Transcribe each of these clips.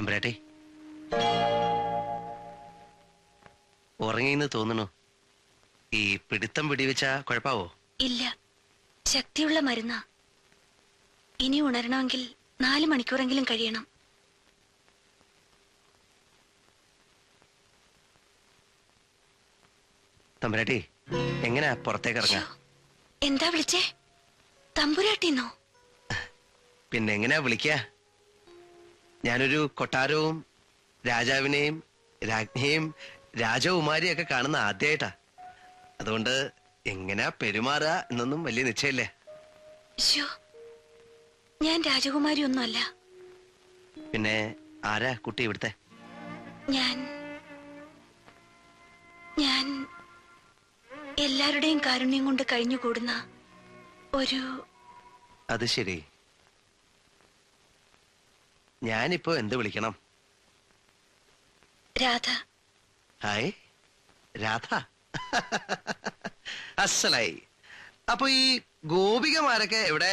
തമ്പുരാട്ടി ഉറങ്ങിന്ന് തോന്നുന്നു. ഈ പിടുത്തം പിടിവെച്ച കുഴപ്പാവോ? ഇല്ല, ശക്തിയുള്ള മരുന്നാ. ഇനി ഉണരണമെങ്കിൽ 4 മണിക്കൂറെങ്കിലും കഴിയണം. തമ്പുരാട്ടി എങ്ങനെയാ പുറത്തേക്ക് ഇറങ്ങാ? എന്താ വിളിച്ചേ? തമ്പുരാട്ടിന്നോ? പിന്നെ എങ്ങനെയാ വിളിക്ക? ഞാനൊരു കൊട്ടാരവും രാജാവിനെയും രാജ്ഞിയെയും രാജകുമാരിയും ഒക്കെ കാണുന്ന ആദ്യമായിട്ടാ. അതുകൊണ്ട് എങ്ങനെയാ പെരുമാറുക എന്നൊന്നും വലിയ നിശ്ചയമില്ലേ. ഞാൻ രാജകുമാരി ഒന്നുമല്ല. പിന്നെ ആരാ കുട്ടി ഇവിടുത്തെ? ഞാൻ എല്ലാവരുടെയും കാരുണ്യം കൊണ്ട് കഴിഞ്ഞുകൂടുന്ന ഒരു... അത് ശരി. ഞാനിപ്പോ എന്ത് വിളിക്കണം? രാധ. ഹായ് രാധ. അസലായി. അപ്പൊ ഈ ഗോപികമാരൊക്കെ എവിടെ?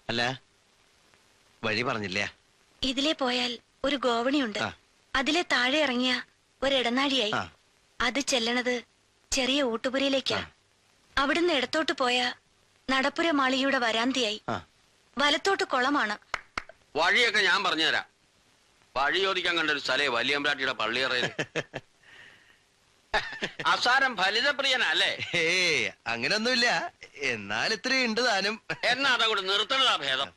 അല്ല, വഴി പറഞ്ഞില്ല. ഇതിലെ പോയാൽ ഒരു ഗോവണിയുണ്ട്. അതിലെ താഴെ ഇറങ്ങിയ ഒരു ഇടനാഴിയായി. അത് ചെല്ലണത് ചെറിയ ഊട്ടുപുരയിലേക്കാ. അവിടുന്ന് ഇടത്തോട്ട് പോയ നടപ്പുര മാളികയുടെ വരാന്തിയായി. വലത്തോട്ട് കുളമാണ്. വഴിയൊക്കെ ഞാൻ പറഞ്ഞുതരാം. വഴി ചോദിക്കാൻ കണ്ടൊരു സ്ഥലേ വലിയമ്പ്രാട്ടിയുടെ പള്ളിയറയിൽ. അസാരം ഫലിതപ്രിയനല്ലേ? അങ്ങനൊന്നുമില്ല, എന്നാൽ ഇത്രയും ഉണ്ട് താനും. എന്നാ അതങ്ങോട്ട് നിർത്തണതാ ഭേദം.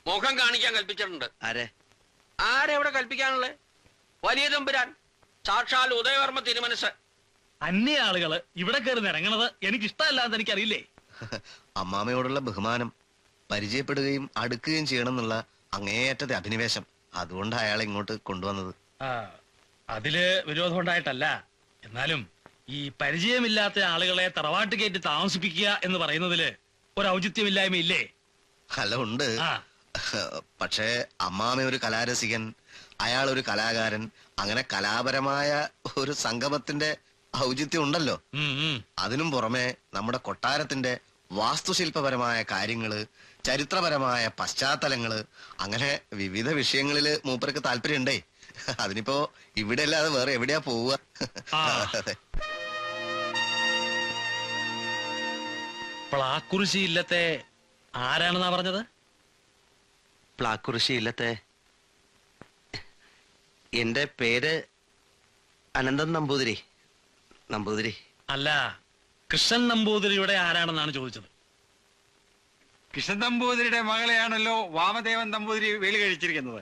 മുഖം കാണിക്കാൻ കൽപ്പിച്ചിട്ടുണ്ട്. ആരെവിടെ കൽപ്പിക്കാനുള്ളത്? വലിയ തമ്പുരാൻ, സാക്ഷാൽ ഉദയവർമ്മ തിരുമനസ്. അന്യ ആളുകള് ഇവിടെ കയറി ഇറങ്ങണത് എനിക്ക് ഇഷ്ടമല്ലാന്ന് എനിക്കറിയില്ലേ. അമ്മാമയോടുള്ള ബഹുമാനം, പരിചയപ്പെടുകയും അടുക്കുകയും ചെയ്യണമെന്നുള്ള അങ്ങേയറ്റത്തെ അഭിനിവേശം, അതുകൊണ്ട് അയാളെ ഇങ്ങോട്ട് കൊണ്ടുവന്നത്. അതില് വിരോധം ഉണ്ടായിട്ടല്ല. എന്നാലും ഈ പരിചയമില്ലാത്ത ആളുകളെ തറവാട്ട് കയറ്റി താമസിപ്പിക്കുക എന്ന് പറയുന്നതില് ഒരു ഔചിത്യമില്ലായ്മയില്ലേ? അല്ല, ഉണ്ട്. പക്ഷേ അമ്മാമ ഒരു കലാരസികൻ, അയാൾ ഒരു കലാകാരൻ, അങ്ങനെ കലാപരമായ ഒരു സംഗമത്തിന്റെ ഔചിത്യം ഉണ്ടല്ലോ. അതിനും പുറമെ നമ്മുടെ കൊട്ടാരത്തിന്റെ വാസ്തുശില്പപരമായ കാര്യങ്ങള്, ചരിത്രപരമായ പശ്ചാത്തലങ്ങള്, അങ്ങനെ വിവിധ വിഷയങ്ങളില് മൂപ്പർക്ക് താല്പര്യമുണ്ടേ. അതിനിപ്പോ ഇവിടെ അല്ലാതെ വേറെ എവിടെയാ പോവുക? പ്ലാക്കുറിശി ഇല്ലത്തെ ആരാണെന്നാ പറഞ്ഞത്? പ്ലാക്കുറിശി ഇല്ലത്തെ എന്റെ പേര് അനന്തൻ നമ്പൂതിരി. നമ്പൂതിരി അല്ല, കൃഷ്ണൻ നമ്പൂതിരിയുടെ ആരാണെന്നാണ് ചോദിച്ചത്. കൃഷ്ണൻ നമ്പൂതിരിയുടെ മകളെയാണല്ലോ വാമദേവൻ നമ്പൂതിരി വേലി കഴിച്ചിരിക്കുന്നത്.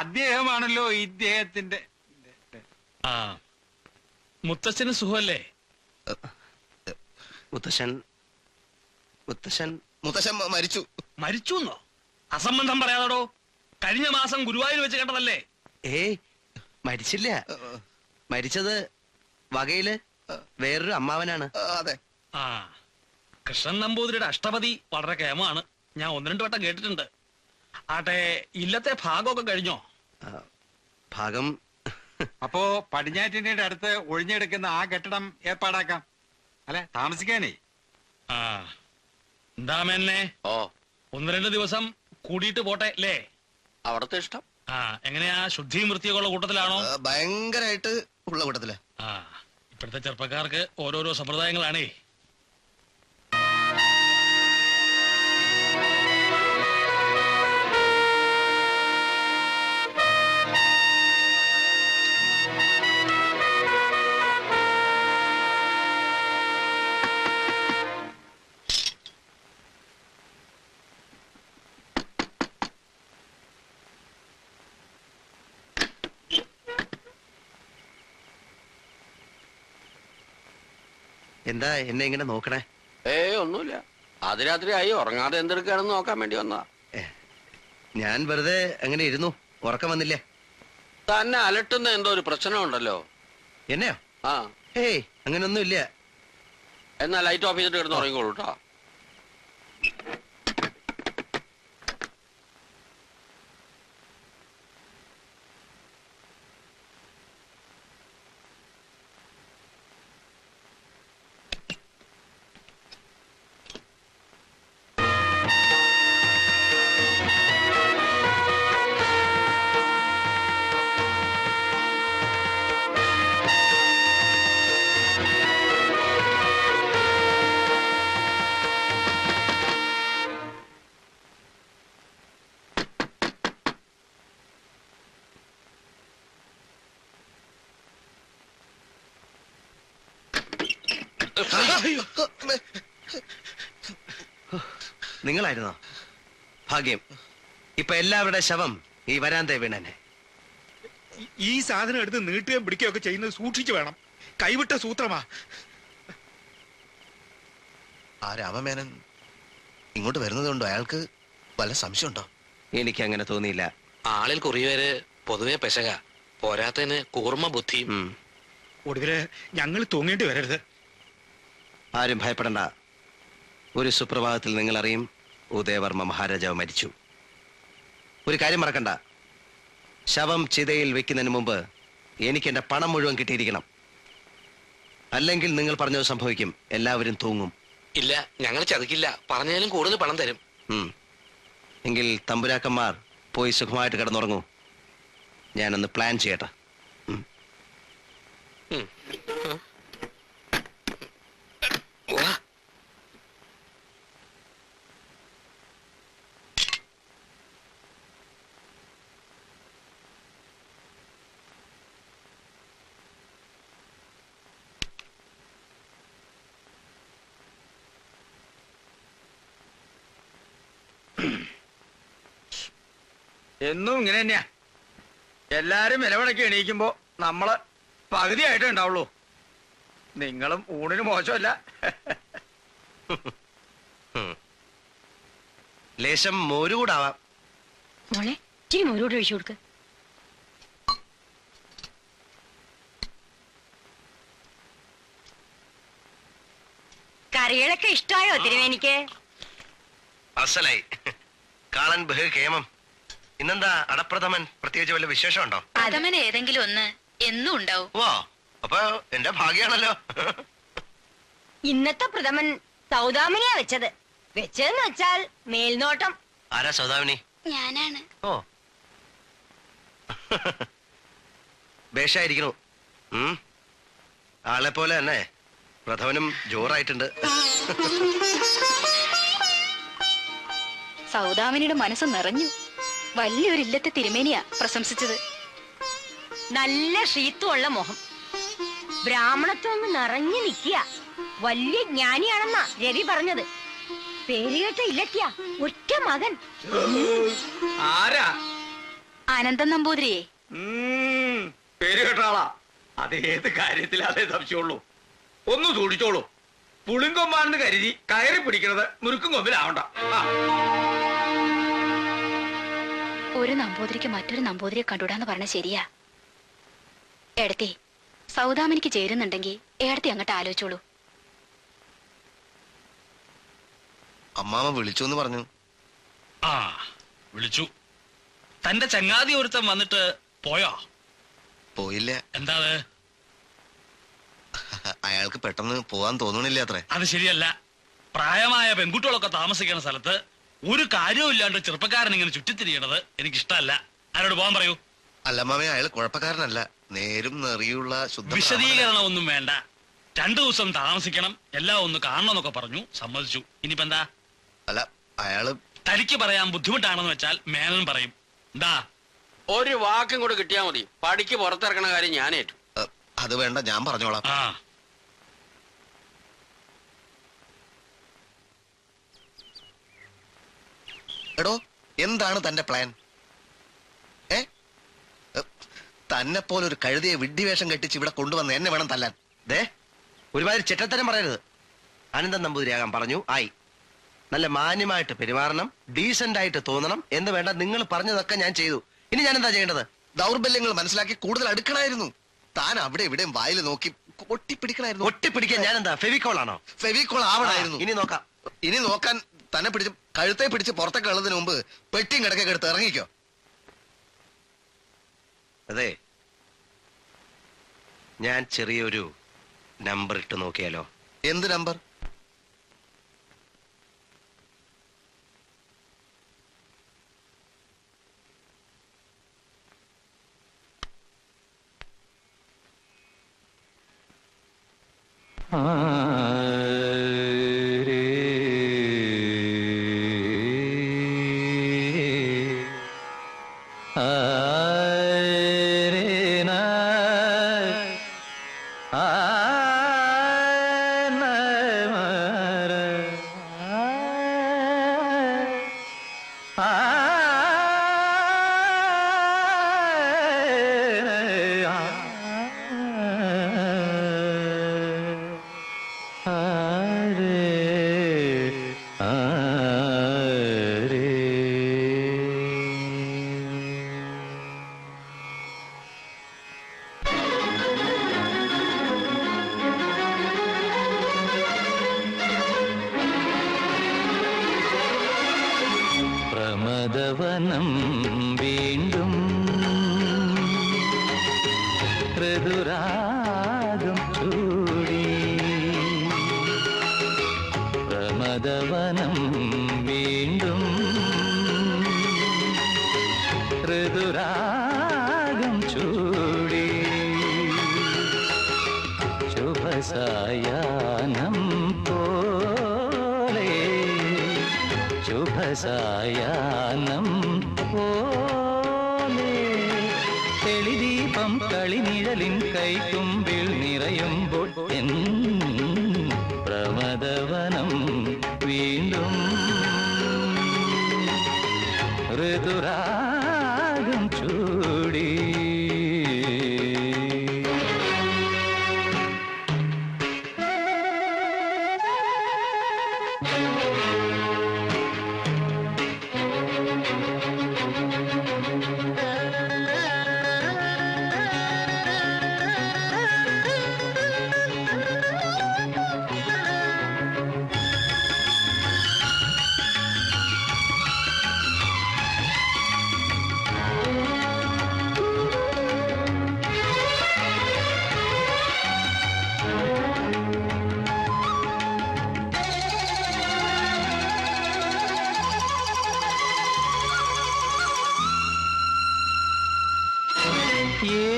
അദ്ദേഹമാണല്ലോ ഇദ്ദേഹത്തിന്റെ... മുത്തച്ഛന് സുഖല്ലേ? മുത്തശ്ശൻ മുത്തശ്ശൻ മുത്തശ്ശൻ മരിച്ചു. മരിച്ചൂന്നോ? അസംബന്ധം പറയാതോ. കഴിഞ്ഞ മാസം ഗുരുവായൂർ വെച്ച് കേട്ടതല്ലേ? മരിച്ചില്ല. മരിച്ചത് വകയില് വേറൊരു അമ്മാവനാണ്. അതെ. കൃഷ്ണൻ നമ്പൂതിരിയുടെ അഷ്ടപതി വളരെ കേമമാണ്. ഞാൻ 1-2 വട്ടം കേട്ടിട്ടുണ്ട്. ആട്ടെ, ഇല്ലത്തെ ഭാഗമൊക്കെ കഴിഞ്ഞോ? ഭാഗം അപ്പോ പടിഞ്ഞാറ്റിന്റെ അടുത്ത് ഒഴിഞ്ഞെടുക്കുന്ന ആ കെട്ടിടം ഏർപ്പാടാക്കാം. അല്ലെ, താമസിക്കാനേ. എന്താമെന്നെ 1-2 ദിവസം കൂടിയിട്ട് പോട്ടെ അല്ലേ? അവിടത്തെ ഇഷ്ടം. എങ്ങനെയാ, ശുദ്ധിയും വൃത്തിയൊക്കെ ഉള്ള കൂട്ടത്തിലാണോ? ഭയങ്കരമായിട്ട് ഉള്ള കൂട്ടത്തില. ഇപ്പോഴത്തെ ചെറുപ്പക്കാർക്ക് ഓരോരോ സമ്പ്രദായങ്ങളാണേ. എന്താ എന്നെ ഇങ്ങനെ നോക്കണേ? ഒന്നുമില്ല. ആദ്യരാത്രി ആയി, ഉറങ്ങാതെ എന്തെടുക്കുകയാണെന്ന് നോക്കാൻ വേണ്ടി വന്നതാ. ഞാൻ വെറുതെ അങ്ങനെ ഇരുന്നു, ഉറക്കം വന്നില്ല. തന്നെ അലട്ടുന്ന എന്തോ ഒരു പ്രശ്നമുണ്ടല്ലോ. എന്നെയോ? അങ്ങനൊന്നും ഇല്ല. എന്നാ ലൈറ്റ് ഓഫ് ചെയ്തിട്ട് കിടന്ന് ഉറങ്ങിക്കോളൂ കേട്ടോ. നിങ്ങളായിരുന്നോ? ഭാഗ്യം. ഇപ്പൊ എല്ലാവരുടെ ശവം ഈ വരാന്ത വീണനെ. ഈ സാധനം എടുത്ത് നീട്ടുകയും പിടിക്കുകയും ഒക്കെ ചെയ്യുന്നത് സൂക്ഷിച്ചു വേണം. കൈവിട്ട സൂത്രമാ. ആ രാമമേനൻ ഇങ്ങോട്ട് വരുന്നതുകൊണ്ടോ അയാൾക്ക് വല്ല സംശയമുണ്ടോ? എനിക്ക് അങ്ങനെ തോന്നിയില്ല. ആളിൽ കുറിയേര് പൊതുവെ പെശക, പോരാത്തതിന് കൂർമ്മ ബുദ്ധിയും. ഒടുവില് ഞങ്ങൾ തൂങ്ങേണ്ടി വരരുത്. ആരും ഭയപ്പെടണ്ട. ഒരു സുപ്രഭാതത്തിൽ നിങ്ങൾ അറിയും ഉദയവർമ്മ മഹാരാജാവ് മരിച്ചു. ഒരു കാര്യം മറക്കണ്ട, ശവം ചിതയിൽ വെക്കുന്നതിന് മുമ്പ് എനിക്ക് എന്റെ പണം മുഴുവൻ കിട്ടിയിരിക്കണം. അല്ലെങ്കിൽ നിങ്ങൾ പറഞ്ഞത് സംഭവിക്കും, എല്ലാവരും തൂങ്ങും. ഇല്ല, ഞങ്ങൾ ചതിക്കില്ല. പറഞ്ഞാലും കൂടുതൽ പണം തരും. എങ്കിൽ തമ്പുരാക്കന്മാർ പോയി സുഖമായിട്ട് കിടന്നുറങ്ങൂ. ഞാനൊന്ന് പ്ലാൻ ചെയ്യട്ടെ. വാ. എന്നും ഇങ്ങനെ തന്നെയാ. എല്ലാരും വിലവിടക്ക് എണീക്കുമ്പോ നമ്മള് പകുതിയായിട്ടേ ഉണ്ടാവുള്ളൂ. നിങ്ങളും ഊണിന് മോശമല്ല. ലേശം മോരുകൂടാവാം. മോളെ ഇച്ചിരി മോരോട് ഒഴിച്ചു കൊടുക്ക്. കറികളൊക്കെ ഇഷ്ടമായോ തിരുവേനിക്ക്? അസലായി. കാളൻ ബഹു കേമം. ഇന്നെന്താ അടപ്രഥമൻ? പ്രത്യേകിച്ച് വല്ല വിശേഷമുണ്ടോ? പ്രഥമൻ ഏതെങ്കിലും ഒന്ന് എന്നും ഉണ്ടാവും. ഓ, അപ്പൊ എന്റെ ഭാഗ്യാണല്ലോ. ഇന്നത്തെ പ്രഥമൻ സൗദാമിനിയാ വെച്ചതെന്ന് വെച്ചാൽ മേൽനോട്ടം. ആരാ സൗദാമിനി? ഞാനാണ്. ഓ, ബേഷായിരിക്കണു. ആളെ പോലെ തന്നെ പ്രഥമനും ജോറായിട്ടുണ്ട്. സൗദാമിനിയുടെ മനസ്സ് നിറഞ്ഞു. വലിയൊരു ഇല്ലത്തെ തിരുമേനിയാ പ്രശംസിച്ചത്. നല്ല ഷീത്തുള്ള മുഖം, ബ്രാഹ്മണത്വം ഒന്ന് നിറഞ്ഞു നിക്കുക. വലിയ ജ്ഞാനിയാണെന്നാ രവി പറഞ്ഞത്. പേരുകേട്ട ഇല്ലത്തിയ ഒറ്റ മകൻ. ആരാ? അനന്തൻ നമ്പൂതിരിയെ. പേര് കേട്ടാളാ. അതേത് കാര്യത്തിൽ അതേ സംശയമുള്ളൂ. ഒന്ന് സൂക്ഷിച്ചോളൂ. പുളിങ്കൊമ്പാണെന്ന് കരുതി കയറി പിടിക്കണത് മുറുക്കും കൊമ്പിലാവണ്ട. ഒരു നമ്പൂതിരിക്ക് മറ്റൊരു നമ്പൂതിരിയെ കണ്ടുവിടാന്ന് പറഞ്ഞ ശരിയാ. എടത്തി സൗദാമിനിക്ക് ചേരുന്നുണ്ടെങ്കിൽ ഏടത്തി അങ്ങോട്ട് ആലോചിച്ചോളൂ. അമ്മാമ വിളിച്ചു എന്ന് പറഞ്ഞു. ആ, വിളിച്ചു. തന്റെ ചങ്ങാതി ഒരുത്തൻ വന്നിട്ട് പോയോ? പോയില്ല. എന്താ അത്? അയാൾക്ക് പെട്ടെന്ന് പോവാൻ തോന്നണില്ല അത്രേ. അത് ശരിയല്ല. പ്രായമായ പെൺകുട്ടികളൊക്കെ താമസിക്കുന്ന സ്ഥലത്ത് ഒരു കാര്യവും ഇല്ലാണ്ട് ചെറുപ്പക്കാരൻ ഇങ്ങനെ ചുറ്റിത്തിരിയണത് എനിക്കിഷ്ടമല്ല. ആരോട് പോകാൻ പറയൂ. അല്ലമ്മാമേ, അയാൾ കുഴപ്പക്കാരനല്ല. നേരും നെറിയുള്ള ശുദ്ധ വിശദീകരണം ഒന്നും വേണ്ട. 2 ദിവസം താമസിക്കണം, എല്ലാം ഒന്ന് കാണണമെന്നൊക്കെ പറഞ്ഞു. സമ്മതിച്ചു. ഇനിയിപ്പോ എന്താ? അല്ല, അയാള് തനിക്ക് പറയാൻ ബുദ്ധിമുട്ടാണെന്ന് വെച്ചാൽ മേനൻ പറയും. എന്താ? ഒരു വാക്കും കൂടെ കിട്ടിയാ മതി. പടിക്ക് പുറത്തിറക്കണ കാര്യം ഞാനേറ്റു. അത് വേണ്ട, ഞാൻ പറഞ്ഞോളാം. ആ, എടോ, എന്താണ് തന്റെ പ്ലാൻ? തന്നെ പോലെ ഒരു കഴുതിയെ വിഡ്ഢിവേഷം കെട്ടിച്ച് ഇവിടെ കൊണ്ടുവന്ന് എന്നെ വേണം തല്ലാൻ. ദേ, ഒരുമാതിരി ചെറ്റത്തരം പറയരുത്. അനന്തൻ നമ്പൂതിരിയാകാൻ പറഞ്ഞു, ആയി. നല്ല മാന്യമായിട്ട് പെരുമാറണം, ഡീസന്റ് ആയിട്ട് തോന്നണം എന്ന് വേണ്ട. നിങ്ങൾ പറഞ്ഞതൊക്കെ ഞാൻ ചെയ്തു. ഇനി ഞാൻ എന്താ ചെയ്യേണ്ടത്? ദൗർബല്യങ്ങൾ മനസ്സിലാക്കി കൂടുതൽ അടുക്കണായിരുന്നു. താൻ അവിടെ ഇവിടെയും വായിൽ നോക്കി ഒട്ടിപ്പിടിക്കണായിരുന്നു. ഒട്ടിപ്പിടിക്കാൻ ഞാൻ എന്താ ഫെവിക്കോളാണോ? ഫെവിക്കോൾ ആവണായിരുന്നു. ഇനി നോക്കാം. ഇനി നോക്കാൻ തന്നെ പിടിച്ച് കഴുത്തെ പിടിച്ച് പുറത്തേക്ക് ഉള്ളതിന് മുമ്പ് പെട്ടിയും കിടക്കൊക്കെ എടുത്ത് ഇറങ്ങിക്കോ. അതെ, ഞാൻ ചെറിയൊരു നമ്പർ ഇട്ട് നോക്കിയാലോ? എന്ത് നമ്പർ? പ്രമദവനം വീണ്ടും ഋതുരാഗം ചൂടി പ്രമദവനം വീണ്ടും ഋതുരാഗം ചൂടി ശുഭസായാനം പോലെ ശുഭസായാനം പോലെ തെളിദീപം കളിനിഴലിൻ കൈത്തുമ്പിൽ നിറയുമ്പോൾ എൻ പ്രമദവനം വീണ്ടും ഋതുരാഗം ചൂടി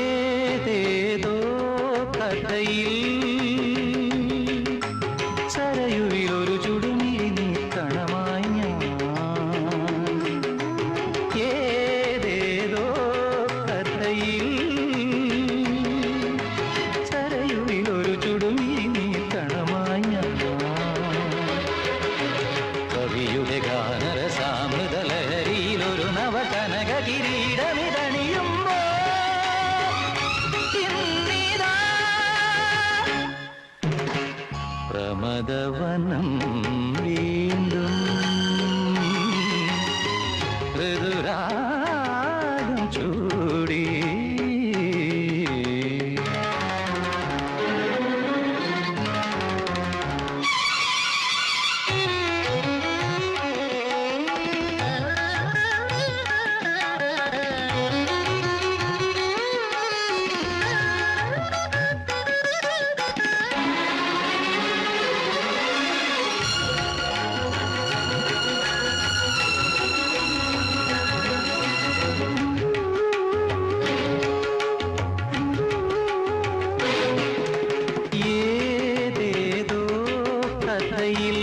ഏതേതോ കഥയിൽ സരയുവിലൊരു ചുടുമിഴി നീക്കണമായി ഞാൻ ഏതേതോ കഥയിൽ സരയുവിലൊരു ചുടുമിഴി നീക്കണമായി ഞാൻ കവിയുടെ ഗാനരസാമൃതലഹരിയിലൊരു നവകനക കിരീടമിതണിയും പ്രമദവനം വീണ്ടും ഋതുരാഗം ചൂടി ഏതേതോ കഥയിൽ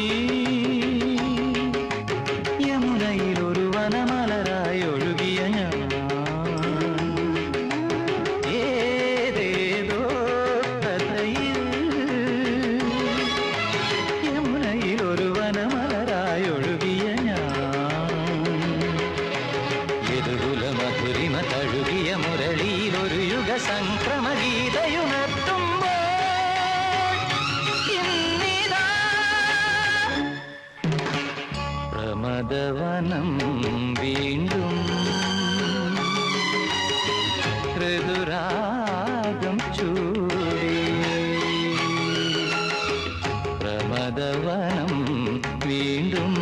യമുനയിലൊരു വനമലരായി ഒഴുകിയ ഞാൻ ഏതേതോ കഥയിൽ യമുനയിലൊരു വനമലരായി ഒഴുകിയ ഞാൻ യദുകുല മധുരിമ തഴുകിയ മുരളിയിലൊരു യുഗ സംക്രമ ഗീതയുണർത്തുമ്പോൾ ഇന്നിതാ പ്രമദവനം വീണ്ടും ഋതുരാഗം ചൂടി പ്രമദവനം വീണ്ടും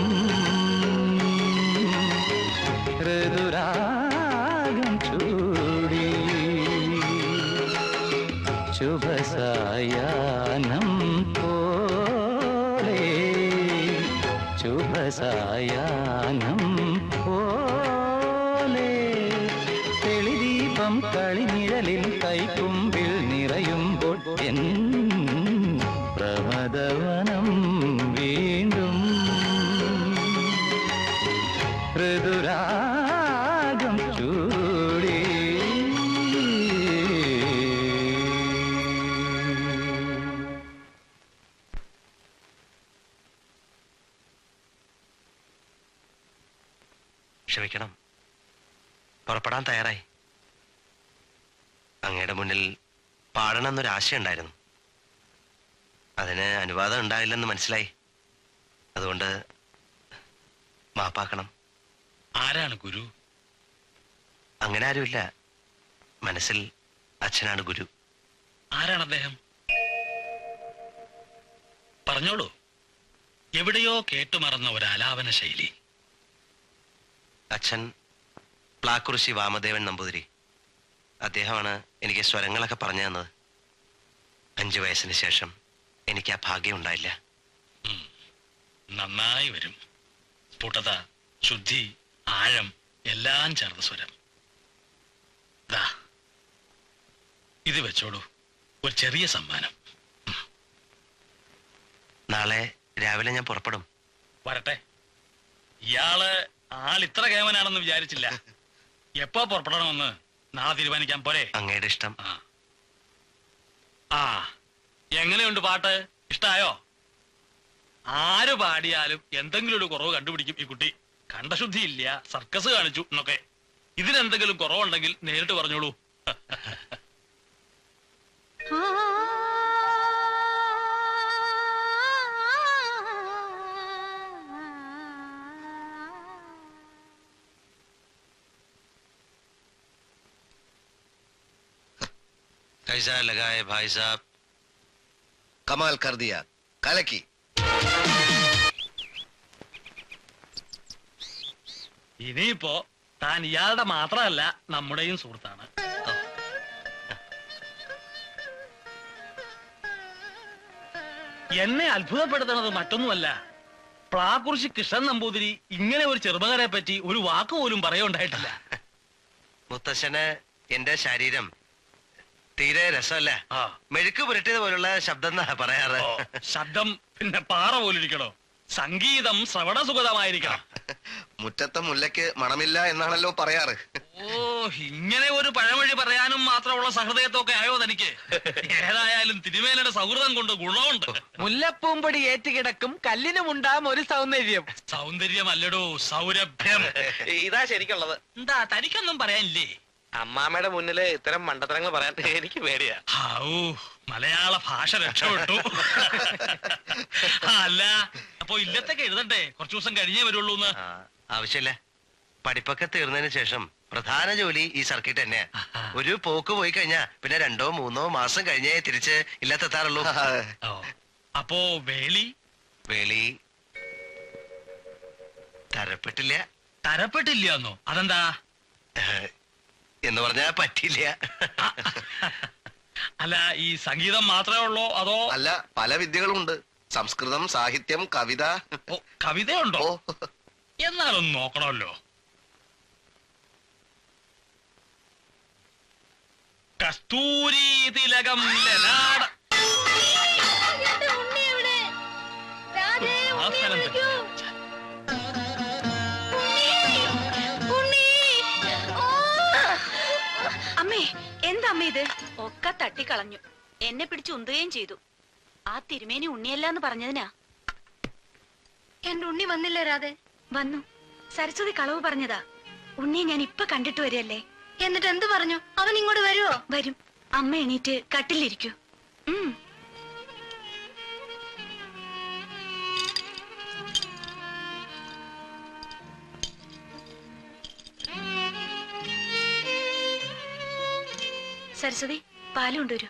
ഋതുരാഗം ചൂടി ശുഭസായാനം പോലെ ശുഭസായാനം പോലെ തെളിദീപം കളിനിഴലിൽ കൈക്കുമ്പിൽ നിറയുമ്പോൾ എൻ പ്രമദവനം വീണ്ടും ഋതുരാഗം ചൂടി ക്ഷമിക്കണം, പുറപ്പെടാൻ തയ്യാറായി. അങ്ങയുടെ മുന്നിൽ പാടണമെന്നൊരാശയുണ്ടായിരുന്നു. അതിന് അനുവാദം ഉണ്ടായില്ലെന്ന് മനസ്സിലായി. അതുകൊണ്ട് മാപ്പാക്കണം. ആരാണ് ഗുരു? അങ്ങനെ ആരുമില്ല. മനസ്സിൽ അച്ഛനാണ് ഗുരു. ആരാണ് അദ്ദേഹം? പറഞ്ഞോളൂ. എവിടെയോ കേട്ടുമറന്ന ഒരു ആലാപന ശൈലി. അച്ഛൻ പ്ലാക്കുറിശി വാമദേവൻ നമ്പൂതിരി. അദ്ദേഹമാണ് എനിക്ക് സ്വരങ്ങളൊക്കെ പറഞ്ഞു തന്നത്. 5 വയസ്സിന് ശേഷം എനിക്ക് ആ ഭാഗ്യം ഉണ്ടായില്ല. നന്നായി വരും. സ്ഫുടത, ശുദ്ധി, ആഴം എല്ലാം ചേർന്ന സ്വരം. ദാ ഇത് വെച്ചോളൂ, ഒരു ചെറിയ സമ്മാനം. നാളെ രാവിലെ ഞാൻ പുറപ്പെടും. വരട്ടെ. ഇയാള് ആളിത്ര കേവനാണെന്ന് വിചാരിച്ചില്ല. എപ്പോ പുറപ്പെടണമെന്ന് നാളെ തീരുമാനിക്കാൻ പോരെ? അങ്ങയുടെ ഇഷ്ടം. ആ എങ്ങനെയുണ്ട് പാട്ട്? ഇഷ്ടായോ? ആര് പാടിയാലും എന്തെങ്കിലും ഒരു കുറവ് കണ്ടുപിടിക്കും ഈ കുട്ടി. കണ്ടശുദ്ധിയില്ല, സർക്കസ് കാണിച്ചു എന്നൊക്കെ. ഇതിനെന്തെങ്കിലും കുറവുണ്ടെങ്കിൽ നേരിട്ട് പറഞ്ഞോളൂ. कैसा लगा है भाई साहब? കമാൽ കർ ദിയ, കലക്കി. ഇനിയിപ്പോ താൻ ഇയാളുടെ മാത്രമല്ല നമ്മുടെയും സുഹൃത്താണ്. എന്നെ അത്ഭുതപ്പെടുത്തുന്നത് മറ്റൊന്നുമല്ല, പ്ലാക്കുറിശി കൃഷ്ണൻ നമ്പൂതിരി ഇങ്ങനെ ഒരു ചെറുപ്പക്കാരെ പറ്റി ഒരു വാക്ക് പോലും പറയുണ്ടായിട്ടില്ല. മുത്തശ്ശന് എന്റെ ശരീരം തീരെ രസമല്ല. മെഴുക്ക് പുരട്ടിയത് പോലുള്ള ശബ്ദം എന്നാ പറയാറ്. ശബ്ദം പിന്നെ പാറ പോലിരിക്കണോ? സംഗീതം ശ്രവണസുഖതമായിരിക്കണം. മുറ്റത്തെ മുല്ലയ്ക്ക് മണമില്ല എന്നാണല്ലോ പറയാറ്. ഓ, ഇങ്ങനെ ഒരു പഴമൊഴി പറയാനും മാത്രമുള്ള സഹൃദയത്തൊക്കെ ആയോ തനിക്ക്? ഏതായാലും തിരുമേനയുടെ സൗഹൃദം കൊണ്ട് ഗുണമുണ്ട്. മുല്ലപ്പൂമ്പൊടി ഏറ്റുകിടക്കും കല്ലിനുമുണ്ടാം ഒരു സൗന്ദര്യം. സൗന്ദര്യമല്ലടോ, സൗരഭ്യം. ഇതാ ശരിക്കുള്ളത്. എന്താ തനിക്കൊന്നും പറയാനില്ലേ? അമ്മാമ്മയുടെ മുന്നില് ഇത്തരം മണ്ടത്തരങ്ങൾ പറയാൻ എനിക്ക് പേടിയാ. ഔ, മലയാള ഭാഷ രക്ഷപ്പെട്ടു. അല്ല, അപ്പൊ ഇല്ലത്തൊക്കെ എഴുതണ്ടേ? കുറച്ചു ദിവസം കഴിഞ്ഞേ വരുള്ളൂ. ആവശ്യമില്ല. പഠിപ്പൊക്കെ തീർന്നതിന് ശേഷം പ്രധാന ജോലി ഈ സർക്കിട്ട് തന്നെയാ. ഒരു പോക്ക് പോയി കഴിഞ്ഞാ പിന്നെ 2-3 മാസം കഴിഞ്ഞേ തിരിച്ച് ഇല്ലത്തെത്താറുള്ളൂ. അപ്പോ വേലി വേളി തരപ്പെട്ടില്ല. തരപ്പെട്ടില്ലന്നോ? അതെന്താ? എന്ന് പറഞ്ഞാ പറ്റില്ല. അല്ല, ഈ സംഗീതം മാത്രമേ ഉള്ളോ അതോ? അല്ല, പല വിദ്യകളുണ്ട്. സംസ്കൃതം, സാഹിത്യം, കവിത. ഓ, കവിതയുണ്ടോ? എന്നാലൊന്ന് നോക്കണമല്ലോ. കസ്തൂരി തിലകം ലലാട. അമ്മേ, എന്താ അമ്മ ഇത്? ഒക്കെ തട്ടിക്കളഞ്ഞു. എന്നെ പിടിച്ച് ഉന്തുകയും ചെയ്തു. ആ തിരുമേനി ഉണ്ണിയല്ലാന്ന് പറഞ്ഞതിനാ. എന്റെ ഉണ്ണി വന്നില്ല രാധേ? വന്നു. സരസ്വതി കളവ് പറഞ്ഞതാ. ഉണ്ണിയെ ഞാൻ ഇപ്പൊ കണ്ടിട്ട് വരികയല്ലേ. എന്നിട്ട് എന്ത് പറഞ്ഞു? അവൻ ഇങ്ങോട്ട് വരുവോ? വരും. അമ്മ എണീറ്റ് കട്ടിലിരിക്കൂ. സരസ്വതി, പാല് കൊണ്ടുവരൂ.